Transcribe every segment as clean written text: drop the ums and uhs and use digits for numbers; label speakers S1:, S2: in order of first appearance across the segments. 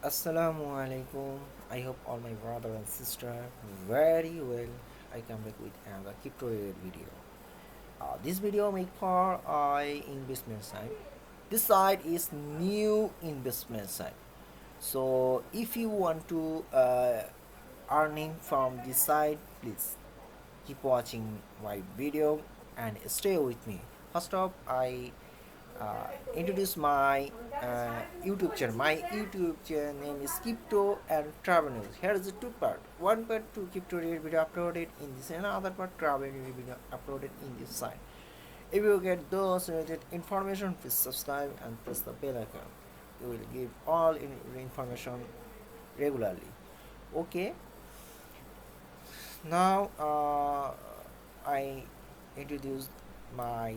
S1: Assalamu alaikum. I hope all my brother and sister very well. I come back with another crypto related video. This video make for investment side. This side is new investment side. So if you want to earning from this side, please keep watching my video and stay with me. First off, I introduce my YouTube channel. My YouTube channel name is Crypto and Travel News. Here is the two part. One part to crypto related video uploaded in this, and another part travel related video uploaded in this side. If you get those related information, please subscribe and press the bell icon. You will give all information regularly. Okay. Now I introduced my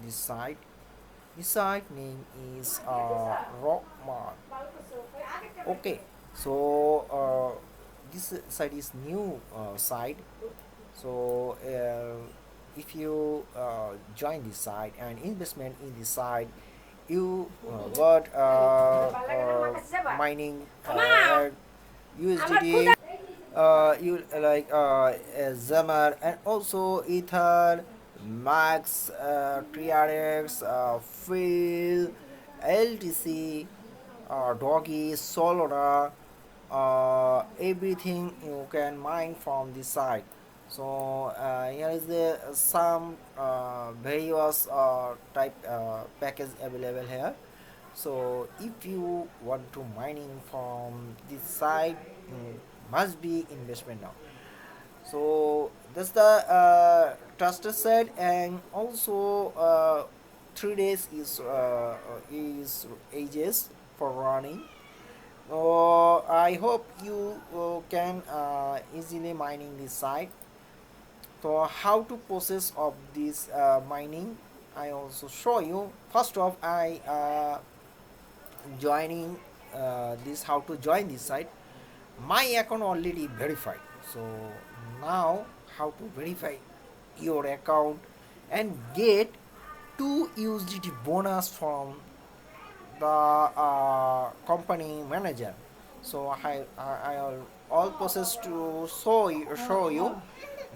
S1: this site. This site name is RWAM. Okay, so this site is new site. So if you join this site and investment in this site, you got mining USDT, you like Zamar and also Ether, Max, TRX, Phil, LTC, Doggy, Solana, everything you can mine from this site. So here is the some various type package available here. So if you want to mining from this site, must be investment now. So that's the trusted site, and also 3 days is ages for running. I hope you can easily mining this site. So how to process of this mining, I also show you. First off, I joining this, how to join this site. My account already verified, so now how to verify your account and get 2 USDT bonus from the company manager. So I all process to show you.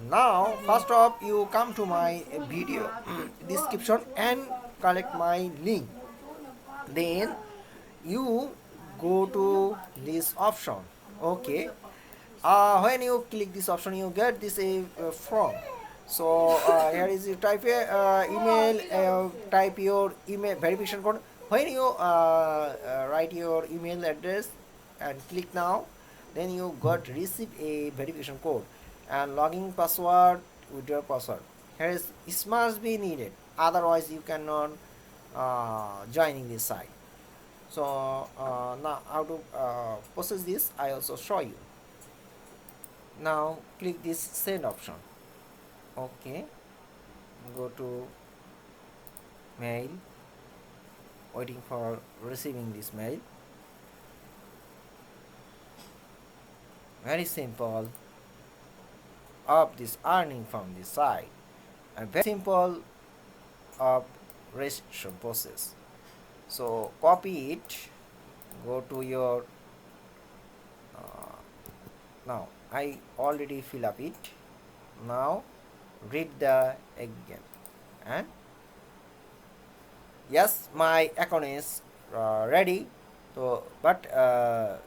S1: Now first off, you come to my video description and collect my link, then you go to this option. Okay, when you click this option, you get this form. So here is you type a email, type your email verification code. When you write your email address and click now, then you got receive a verification code and login password with your password. Here is it must be needed, otherwise you cannot joining this site. So now how to process this, I also show you. Now click this send option. Okay, go to mail, waiting for receiving this mail. Very simple of this earning from this site, and very simple of registration process. So copy it, go to your now I already fill up it. Now read the again, and yes, my account is ready. So but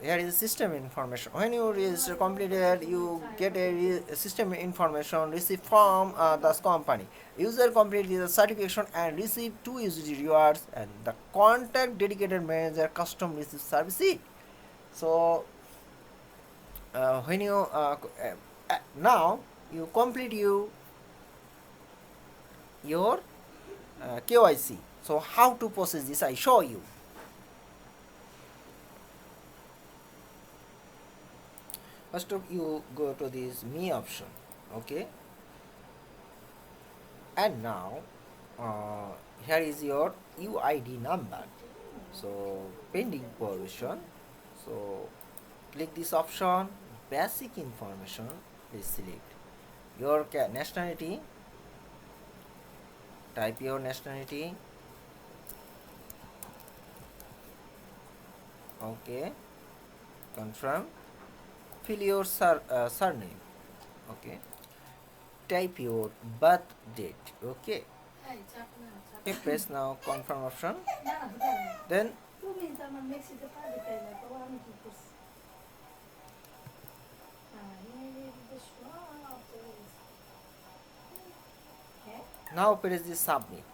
S1: here is system information. When you register completed, you get a system information received from the company. User completed the certification and receive 2 USD rewards, and the contact dedicated manager custom receive service sheet. So when you now you complete your KYC. So how to process this, I show you. First of you go to this me option. Okay, and now here is your UID number. So pending provision. So click this option, basic information. Please select your nationality, type your nationality, Okay, confirm. Fill your surname. Okay, type your birth date. Okay, okay, press now confirm option. Then now press the submit.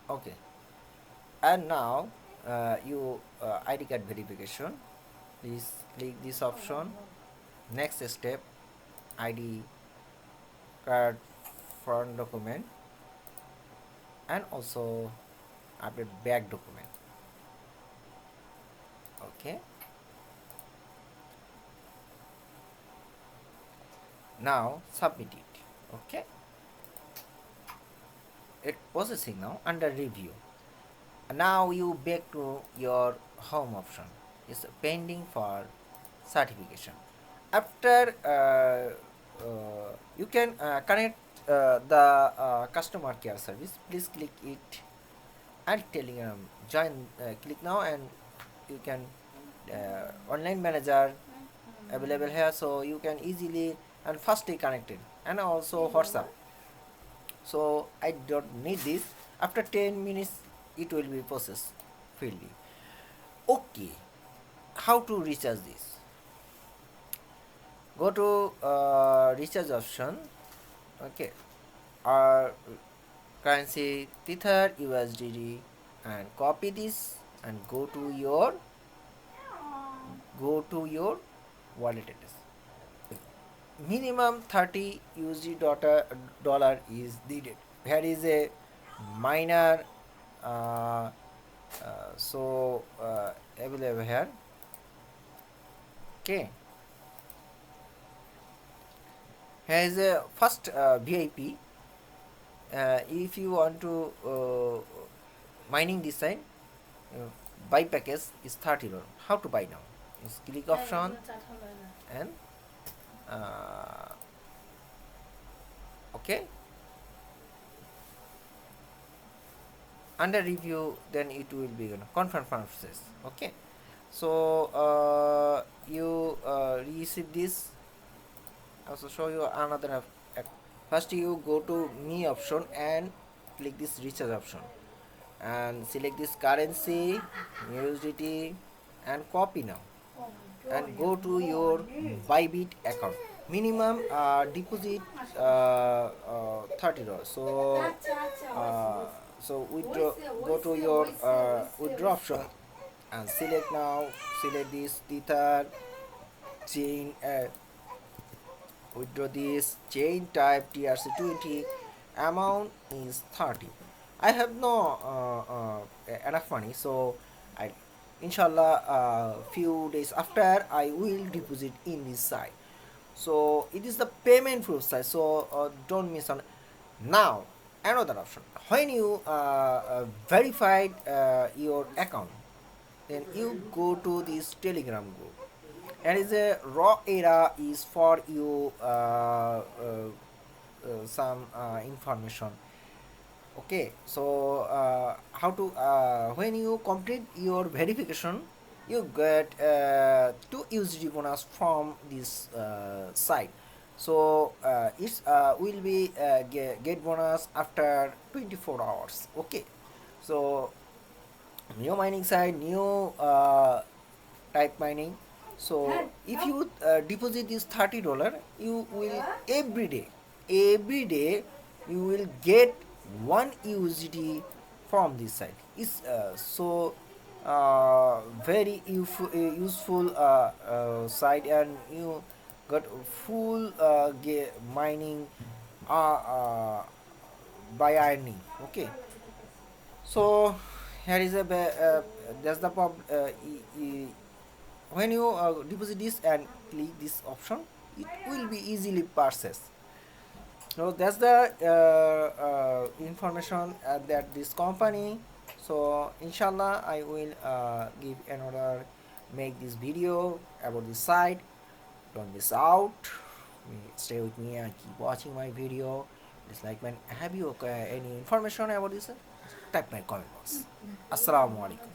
S1: Okay, and now you ID card verification. Please click this option. Next step, ID card front document and also update back document. Okay, now submit it. Okay, it processing now under review. Now you back to your home option. It's pending for certification. After you can connect the customer care service. Please click it and Telegram join. Click now and you can online manager available here, so you can easily and fastly connected, and also WhatsApp. So I don't need this. After 10 minutes it will be processed freely. Okay, how to recharge this? Go to recharge option. Okay, our currency Tether USDT, and copy this and go to your wallet address. Minimum 30 USD dollar is needed. Here is a minor uh, available here. Okay, here is a first VIP. If you want to mining this side, uh, buy package is $30. How to buy now? Is click option and uh, okay, under review, then it will be confirm process. Okay, so you receive this. Also show you another first you go to me option and click this recharge option and select this currency USDT and copy now and go to your Bybit account. Minimum deposit $30. Uh, so withdraw. Go to your withdraw option and select now. Select this Tether chain. Withdraw this chain type TRC20. Amount is 30. I have no enough money, so I inshallah few days after I will deposit in this site. So it is the payment proof site, so don't miss on. Now another option, when you verified your account, then you go to this Telegram group. There is a raw era is for you some information. Okay, so how to when you complete your verification, you get 2 USD bonus from this site. So it will be get bonus after 24 hours. Okay, so new mining site, new type mining. So if you deposit this $30, you will every day you will get 1 USD from this site. It's so very useful site, and you got full mining by earning. Okay, so here is a that's the when you deposit this and click this option, it will be easily purchased. So that's the information that this company. So inshallah I will give another make this video about this site. Don't miss out. Stay with me and keep watching my video. Just like when have you any information about this, type my comment box. Assalamu alaikum.